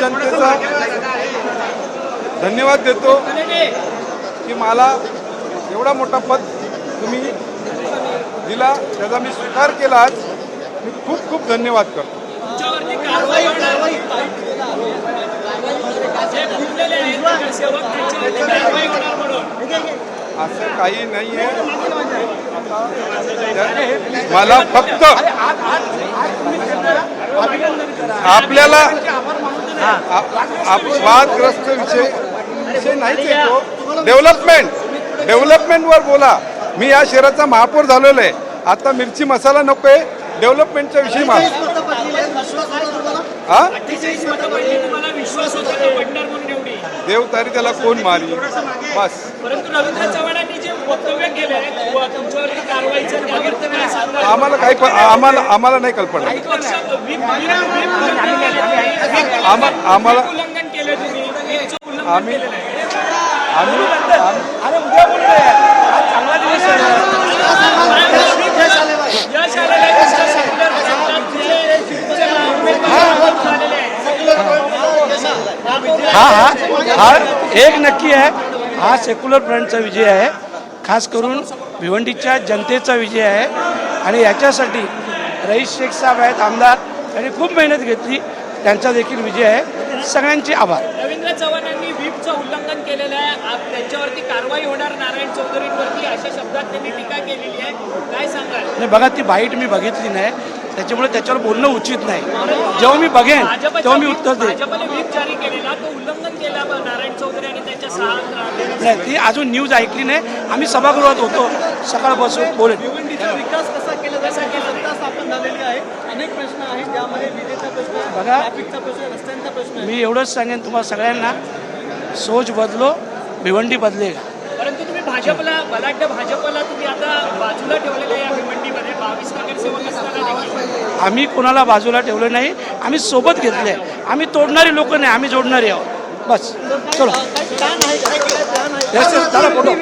जनतेचा धन्यवाद देतो की मला एवढा मोठा पद तुम्ही दिला, त्याचा मी स्वीकार केला. आज मी खूप खूप धन्यवाद करतो. असं काही नाही आहे. मला फक्त आपल्याला वादग्रस्त विषय नाहीच येतो. डेव्हलपमेंटवर बोला. मी या शहराचा महापौर झालेलो आहे. आता मिरची मसाला नको आहे, डेव्हलपमेंटच्या विषयी देव तारी त्याला कोण मारी बस. परंतु रवींद्र चव्हाणांनी जे वक्तव्य केले तुमच्यावरती कारवाईचं त्यावर आम्हाला नाही कल्पना. आम्हाला हा एक नक्की आहे, हा सेक्युलर फ्रंटचा विजय आहे. खास करून भिवंडीच्या जनतेचा विजय आहे. आणि याच्यासाठी रईस शेख साहेब आहेत आमदार, त्यांनी खूप मेहनत घेतली, त्यांचा देखील विजय आहे. सगळ्यांचे आभार. रवींद्र चव्हाणांनी व्हीपचं उल्लंघन केलेलं आहे, त्यांच्यावरती कारवाई होणार नारायण चौधरींवरती अशा शब्दात त्यांनी टीका केलेली आहे. काय सांगाल? नाही बघा, ती बाईट मी बघितली नाही, त्याच्यामुळे त्याच्यावर बोलणं उचित नाही. जेव्हा मी बघेन तेव्हा मी उत्तर देईन. भाजपने व्हीप जारी केलेला तो उल्लंघन केला नारायण चौधरी आणि त्यांच्या नाही, ती अजून न्यूज ऐकली नाही. आम्ही सभागृहात होतो सकाळपासून. बोलेन. भिवंडीचा विकास कसा केला सत्ता स्थापन झालेली आहे. अनेक प्रश्न आहेत, ज्यामध्ये विजेचा प्रश्न, बघा, ट्रॅफिकचा प्रश्न, रस्त्यांचा प्रश्न. मी एवढंच सांगेन तुम्हाला सगळ्यांना, सोच बदलो, भिवंडी बदलेगा. परंतु तुम्ही बलाढ्य भाजपला तुम्ही आता बाजूला ठेवलेलं आहे. या भिवंडीमध्ये 22 नगरसेवक असताना देखील आम्ही कोणाला बाजूला ठेवलं नाही, आम्ही सोबत घेतले. आम्ही तोडणारी लोक नाही, आम्ही जोडणारी आहोत. बस चलो. काय प्लॅन आहे? चला फोटो.